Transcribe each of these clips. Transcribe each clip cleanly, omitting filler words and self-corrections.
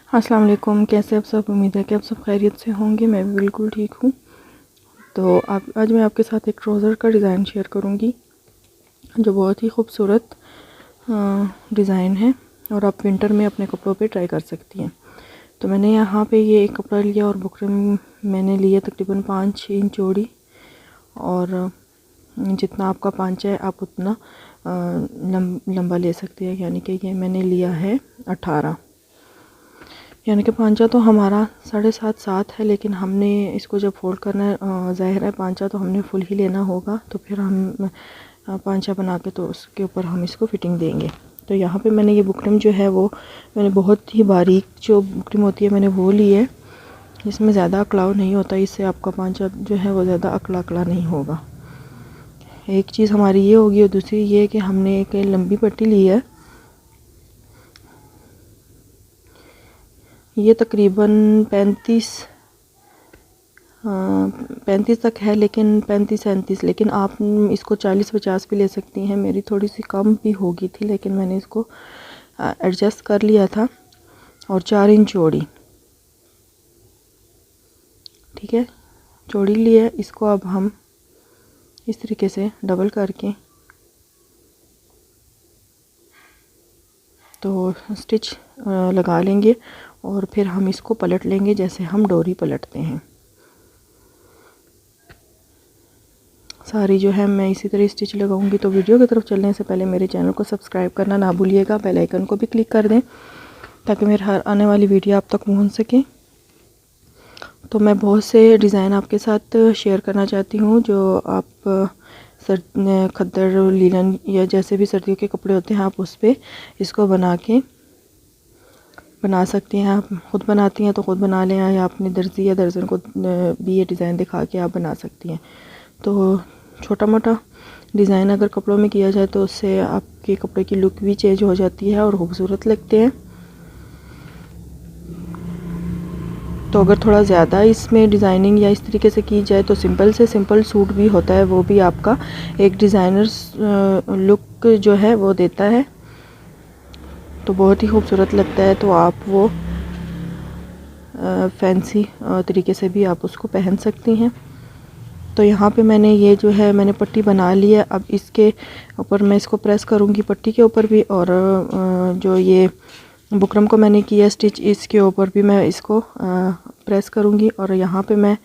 अस्सलाम वालेकुम। कैसे आप सब? उम्मीद है कि आप सब खैरियत से होंगे। मैं भी बिल्कुल ठीक हूँ। तो आज मैं आपके साथ एक ट्राउज़र का डिज़ाइन शेयर करूँगी जो बहुत ही खूबसूरत डिज़ाइन है और आप विंटर में अपने कपड़ों पे ट्राई कर सकती हैं। तो मैंने यहाँ पे ये एक कपड़ा लिया और बुकरम मैंने लिया तकरीबन 5-6 इंच चौड़ी, और जितना आपका पांचा है आप उतना लंबा ले सकते हैं। यानी कि ये मैंने लिया है 18, यानी कि पांचा तो हमारा 7.5-7 है, लेकिन हमने इसको जब फोल्ड करना है, ज़ाहिर है पांचा तो हमने फुल ही लेना होगा, तो फिर हम पांचा बना के तो उसके ऊपर हम इसको फिटिंग देंगे। तो यहाँ पे मैंने ये बुकरम जो है वो मैंने बहुत ही बारीक जो बुकरम होती है मैंने वो ली है। इसमें ज़्यादा अकड़ाव नहीं होता, इससे आपका पांचा जो है वो ज़्यादा अकड़ा नहीं होगा। एक चीज़ हमारी ये होगी, और दूसरी ये कि हमने एक लंबी पट्टी ली है। ये तकरीबन 35 तक है, लेकिन 35-37, लेकिन आप इसको 40-50 भी ले सकती हैं। मेरी थोड़ी सी कम भी होगी थी, लेकिन मैंने इसको एडजस्ट कर लिया था। और 4 इंच चौड़ी, ठीक है, चौड़ी ली है। इसको अब हम इस तरीके से डबल करके तो स्टिच लगा लेंगे, और फिर हम इसको पलट लेंगे जैसे हम डोरी पलटते हैं। सारी जो है मैं इसी तरह स्टिच लगाऊंगी। तो वीडियो की तरफ चलने से पहले मेरे चैनल को सब्सक्राइब करना ना भूलिएगा, बेल आइकन को भी क्लिक कर दें ताकि मेरे हर आने वाली वीडियो आप तक पहुंच सके। तो मैं बहुत से डिज़ाइन आपके साथ शेयर करना चाहती हूँ जो आप खद्दर, लीलन या जैसे भी सर्दियों के कपड़े होते हैं आप उस पर इसको बना सकती हैं। आप ख़ुद बनाती हैं तो ख़ुद बना लें, या अपने दर्जी या दर्जन को भी ये डिज़ाइन दिखा के आप बना सकती हैं। तो छोटा मोटा डिज़ाइन अगर कपड़ों में किया जाए तो उससे आपके कपड़े की लुक भी चेंज हो जाती है और खूबसूरत लगते हैं। तो अगर थोड़ा ज़्यादा इसमें डिज़ाइनिंग या इस तरीके से की जाए तो सिंपल से सिंपल सूट भी होता है, वो भी आपका एक डिज़ाइनर लुक जो है वो देता है, तो बहुत ही खूबसूरत लगता है। तो आप वो फैंसी तरीके से भी आप उसको पहन सकती हैं। तो यहाँ पे मैंने ये जो है मैंने पट्टी बना ली है। अब इसके ऊपर मैं इसको प्रेस करूँगी, पट्टी के ऊपर भी, और जो ये बुकरम को मैंने किया स्टिच इसके ऊपर भी मैं इसको प्रेस करूँगी, और यहाँ पे मैं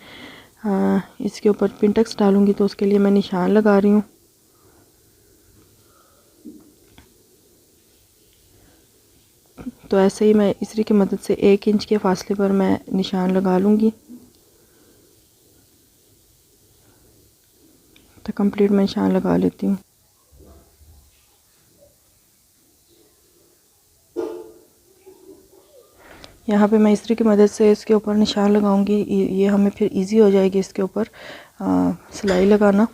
इसके ऊपर पिंटेक्स डालूँगी। तो उसके लिए मैं निशान लगा रही हूँ। तो ऐसे ही मैं इस्त्री की मदद से 1 इंच के फासले पर मैं निशान लगा लूँगी। तो कंप्लीट मैं निशान लगा लेती हूँ। यहाँ पे मैं इस्त्री की मदद से इसके ऊपर निशान लगाऊंगी। ये हमें फिर इजी हो जाएगी इसके ऊपर सिलाई लगाना।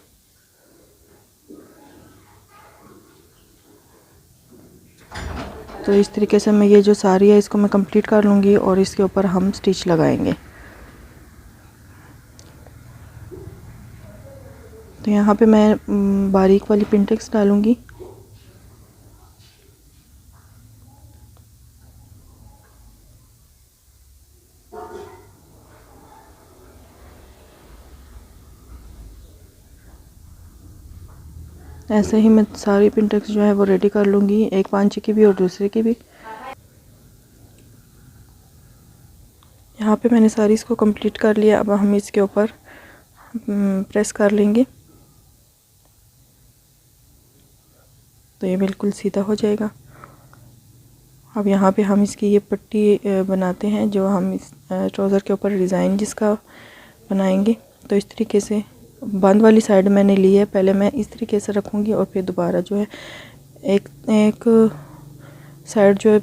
तो इस तरीके से मैं ये जो सारी है इसको मैं कंप्लीट कर लूँगी और इसके ऊपर हम स्टिच लगाएंगे। तो यहाँ पे मैं बारीक वाली पिंटेक्स डालूँगी। ऐसे ही मैं सारी पिंटेक्स जो है वो रेडी कर लूँगी, एक पांचे की भी और दूसरे की भी। यहाँ पे मैंने सारी इसको कंप्लीट कर लिया। अब हम इसके ऊपर प्रेस कर लेंगे तो ये बिल्कुल सीधा हो जाएगा। अब यहाँ पे हम इसकी ये पट्टी बनाते हैं जो हम इस ट्राउज़र के ऊपर डिज़ाइन जिसका बनाएंगे। तो इस तरीके से बंद वाली साइड मैंने ली है, पहले मैं इस तरीके से रखूँगी और फिर दोबारा जो है एक साइड जो है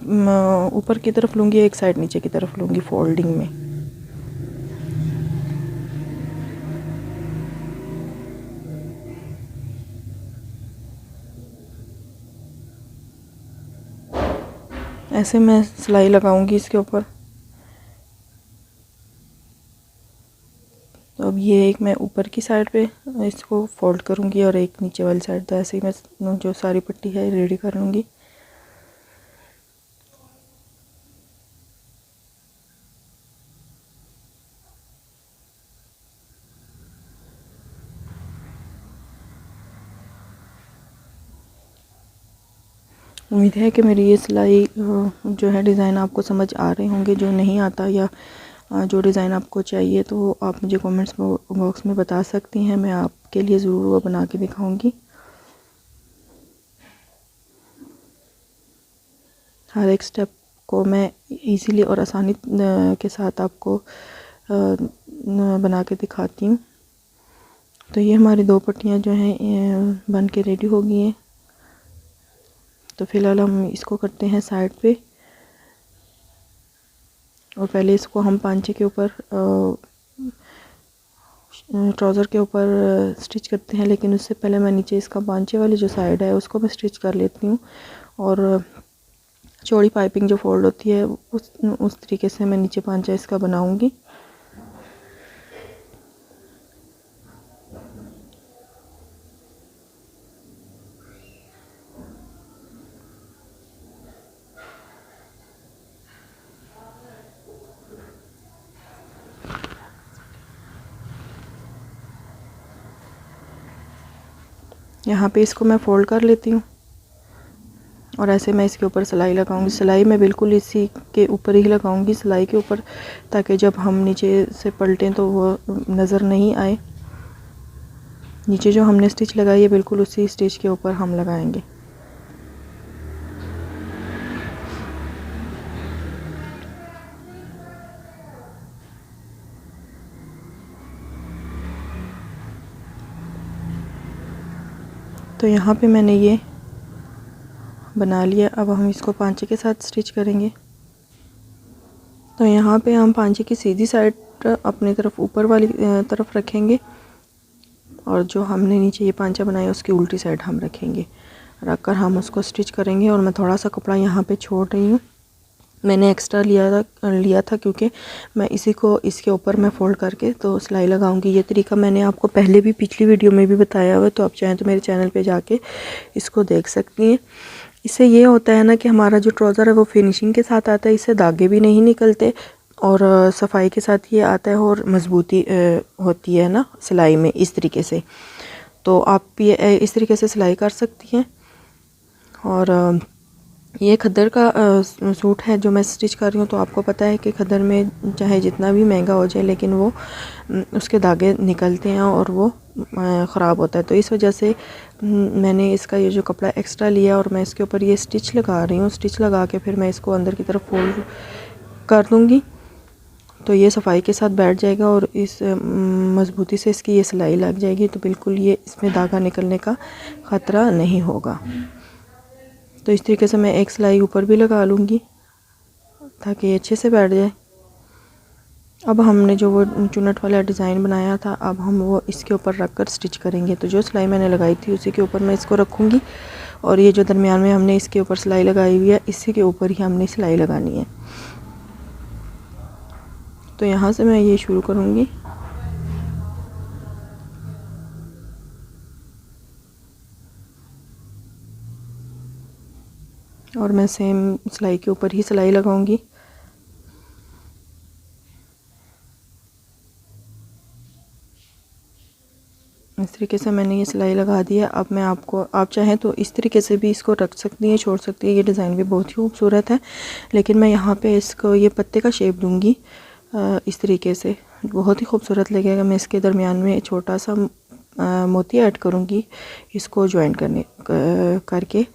ऊपर की तरफ लूँगी, एक साइड नीचे की तरफ लूँगी फोल्डिंग में। ऐसे मैं सिलाई लगाऊंगी इसके ऊपर। तो अब ये एक मैं ऊपर की साइड पे इसको फोल्ड करूंगी और एक नीचे वाली साइड। तो ऐसे ही मैं जो सारी पट्टी है रेडी कर लूँगी। उम्मीद है कि मेरी ये सिलाई जो है डिज़ाइन आपको समझ आ रहे होंगे। जो नहीं आता या जो डिज़ाइन आपको चाहिए तो आप मुझे कमेंट्स बॉक्स में बता सकती हैं, मैं आपके लिए ज़रूर वो बना के दिखाऊंगी। हर एक स्टेप को मैं इजीली और आसानी के साथ आपको बना के दिखाती हूँ। तो ये हमारी 2 पट्टियाँ जो हैं बन के रेडी हो गई हैं। तो फ़िलहाल हम इसको करते हैं साइड पे, और पहले इसको हम पांचे के ऊपर ट्राउज़र के ऊपर स्टिच करते हैं। लेकिन उससे पहले मैं नीचे इसका पांचे वाली जो साइड है उसको मैं स्टिच कर लेती हूँ, और चौड़ी पाइपिंग जो फोल्ड होती है उस तरीके से मैं नीचे पांचा इसका बनाऊंगी। यहाँ पे इसको मैं फोल्ड कर लेती हूँ, और ऐसे मैं इसके ऊपर सिलाई लगाऊंगी। सिलाई मैं बिल्कुल इसी के ऊपर ही लगाऊंगी, सिलाई के ऊपर, ताकि जब हम नीचे से पलटें तो वो नज़र नहीं आए। नीचे जो हमने स्टिच लगाई है बिल्कुल उसी स्टिच के ऊपर हम लगाएंगे। तो यहाँ पे मैंने ये बना लिया। अब हम इसको पांचे के साथ स्टिच करेंगे। तो यहाँ पे हम पांचे की सीधी साइड अपनी तरफ ऊपर वाली तरफ रखेंगे, और जो हमने नीचे ये पांचा बनाया उसकी उल्टी साइड हम रखेंगे। रख कर हम उसको स्टिच करेंगे। और मैं थोड़ा सा कपड़ा यहाँ पे छोड़ रही हूँ, मैंने एक्स्ट्रा लिया था क्योंकि मैं इसी को इसके ऊपर मैं फ़ोल्ड करके तो सिलाई लगाऊंगी। ये तरीका मैंने आपको पहले भी पिछली वीडियो में भी बताया हुआ है, तो आप चाहें तो मेरे चैनल पे जाके इसको देख सकती हैं। इससे ये होता है ना कि हमारा जो ट्राउज़र है वो फिनिशिंग के साथ आता है, इससे दागे भी नहीं निकलते, और सफाई के साथ ये आता है, और मज़बूती होती है ना सिलाई में इस तरीके से। तो आप ये इस तरीके से सिलाई कर सकती हैं। और ये खद्दर का सूट है जो मैं स्टिच कर रही हूँ। तो आपको पता है कि खद्दर में चाहे जितना भी महंगा हो जाए, लेकिन वो उसके धागे निकलते हैं और वो ख़राब होता है। तो इस वजह से मैंने इसका ये जो कपड़ा एक्स्ट्रा लिया और मैं इसके ऊपर ये स्टिच लगा रही हूँ। स्टिच लगा के फिर मैं इसको अंदर की तरफ फोल्ड कर दूँगी, तो ये सफाई के साथ बैठ जाएगा और इस मज़बूती से इसकी ये सिलाई लग जाएगी। तो बिल्कुल ये इसमें धागा निकलने का ख़तरा नहीं होगा। तो इस तरीके से मैं एक सिलाई ऊपर भी लगा लूँगी ताकि ये अच्छे से बैठ जाए। अब हमने जो वो चुन्नट वाला डिज़ाइन बनाया था, अब हम वो इसके ऊपर रख कर स्टिच करेंगे। तो जो सिलाई मैंने लगाई थी उसी के ऊपर मैं इसको रखूँगी, और ये जो दरमियान में हमने इसके ऊपर सिलाई लगाई हुई है इसी के ऊपर ही हमने सिलाई लगानी है। तो यहाँ से मैं ये शुरू करूँगी। और मैं सेम सिलाई के ऊपर ही सिलाई लगाऊंगी। इस तरीके से मैंने ये सिलाई लगा दी है। अब मैं आप चाहें तो इस तरीके से भी इसको रख सकती हैं, छोड़ सकती है। ये डिज़ाइन भी बहुत ही खूबसूरत है, लेकिन मैं यहाँ पे इसको ये पत्ते का शेप दूंगी इस तरीके से, बहुत ही खूबसूरत लगेगा। मैं इसके दरमियान में छोटा सा मोती ऐड करूँगी इसको ज्वाइन करके।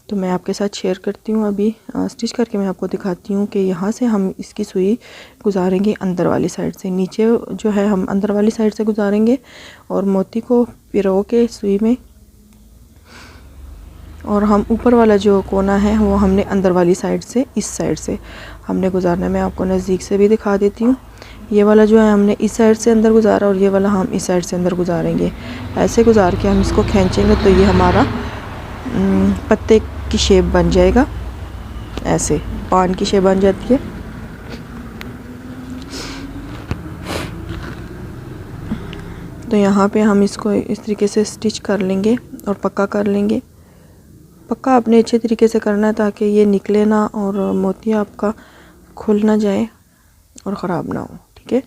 तो मैं आपके साथ शेयर करती हूँ। अभी स्टिच करके मैं आपको दिखाती हूँ कि यहाँ से हम इसकी सुई गुजारेंगे अंदर वाली साइड से। नीचे जो है हम अंदर वाली साइड से गुजारेंगे, और मोती को पिरो के सुई में, और हम ऊपर वाला जो कोना है वो हमने अंदर वाली साइड से, इस साइड से हमने गुजारना है। मैं आपको नज़दीक से भी दिखा देती हूँ। ये वाला जो है हमने इस साइड से अंदर गुजारा, और ये वाला हम इस साइड से अंदर गुजारेंगे। ऐसे गुजार के हम इसको खींचेंगे तो ये हमारा पत्ते की शेप बन जाएगा। ऐसे पान की शेप बन जाती है। तो यहाँ पे हम इसको इस तरीके से स्टिच कर लेंगे और पक्का कर लेंगे। पक्का अपने अच्छे तरीके से करना है ताकि ये निकले ना और मोती आपका खुल ना जाए और ख़राब ना हो। ठीक है,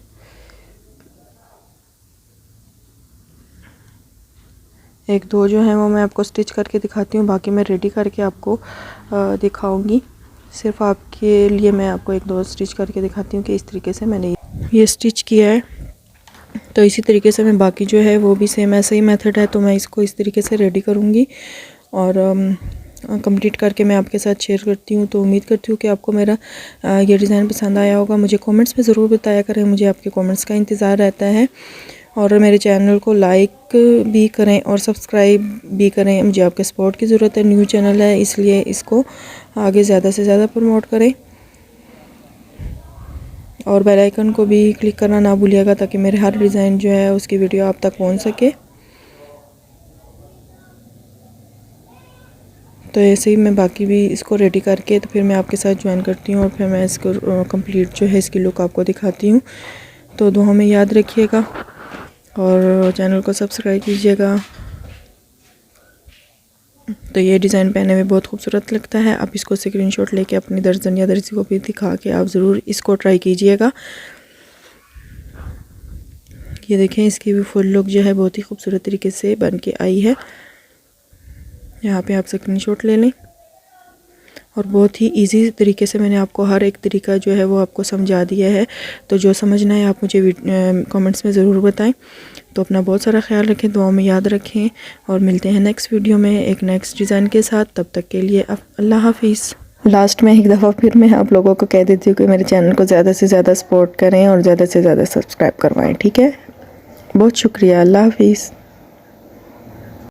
एक दो जो है वो मैं आपको स्टिच करके दिखाती हूँ, बाकी मैं रेडी करके आपको दिखाऊंगी। सिर्फ आपके लिए मैं आपको एक दो स्टिच करके दिखाती हूँ कि इस तरीके से मैंने ये स्टिच किया है। तो इसी तरीके से मैं बाकी जो है वो भी सेम ऐसा ही मेथड है, तो मैं इसको इस तरीके से रेडी करूँगी और कंप्लीट करके मैं आपके साथ शेयर करती हूँ। तो उम्मीद करती हूँ कि आपको मेरा ये डिज़ाइन पसंद आया होगा। मुझे कमेंट्स में ज़रूर बताया करें, मुझे आपके कमेंट्स का इंतज़ार रहता है। और मेरे चैनल को लाइक भी करें और सब्सक्राइब भी करें, मुझे आपके सपोर्ट की ज़रूरत है। न्यू चैनल है इसलिए इसको आगे ज़्यादा से ज़्यादा प्रमोट करें और बेल आइकन को भी क्लिक करना ना भूलिएगा ताकि मेरे हर डिज़ाइन जो है उसकी वीडियो आप तक पहुंच सके। तो ऐसे ही मैं बाकी भी इसको रेडी करके तो फिर मैं आपके साथ ज्वाइन करती हूँ और फिर मैं इसको कंप्लीट जो है इसकी लुक आपको दिखाती हूँ। तो दुआ में याद रखिएगा और चैनल को सब्सक्राइब कीजिएगा। तो ये डिज़ाइन पहने में बहुत खूबसूरत लगता है। आप इसको स्क्रीनशॉट लेके अपनी दर्जन या दर्जी को भी दिखा के आप ज़रूर इसको ट्राई कीजिएगा। ये देखें इसकी भी फुल लुक जो है बहुत ही खूबसूरत तरीके से बन के आई है। यहाँ पे आप स्क्रीनशॉट ले लें और बहुत ही इजी तरीके से मैंने आपको हर एक तरीका जो है वो आपको समझा दिया है। तो जो समझना है आप मुझे कमेंट्स में ज़रूर बताएं। तो अपना बहुत सारा ख्याल रखें, दुआ में याद रखें और मिलते हैं नेक्स्ट वीडियो में एक नेक्स्ट डिज़ाइन के साथ। तब तक के लिए अल्लाह हाफिज़। लास्ट में एक दफ़ा फिर मैं आप लोगों को कह देती हूँ कि मेरे चैनल को ज़्यादा से ज़्यादा सपोर्ट करें और ज़्यादा से ज़्यादा सब्सक्राइब करवाएँ, ठीक है। बहुत शुक्रिया, अल्लाह हाफिज़।